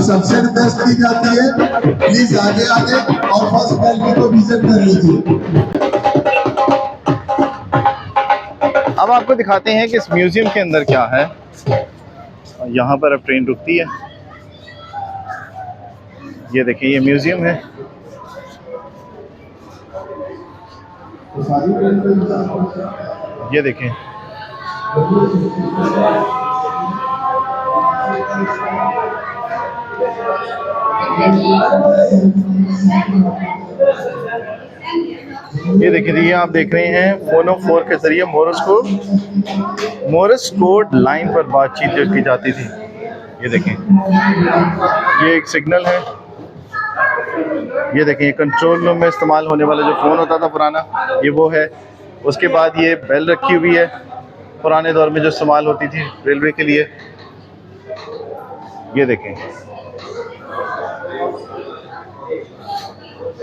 सबसे बेस्ट की जाती है। प्लीज आगे आगे और फर्स्ट गैलरी को विजिट कर लीजिए। अब आपको दिखाते हैं कि इस म्यूजियम के अंदर क्या है। यहाँ पर अब ट्रेन रुकती है। ये देखिए, ये म्यूजियम है। ये देखें, ये देखिए जी, ये आप देख रहे हैं फोनोफोर के जरिए मोरस कोड लाइन पर बातचीत जो की जाती थी। ये देखें, ये एक सिग्नल है। ये देखें, कंट्रोल रूम में इस्तेमाल होने वाला जो फ़ोन होता था पुराना, ये वो है। उसके बाद ये बेल रखी हुई है, पुराने दौर में जो इस्तेमाल होती थी रेलवे के लिए। ये देखें,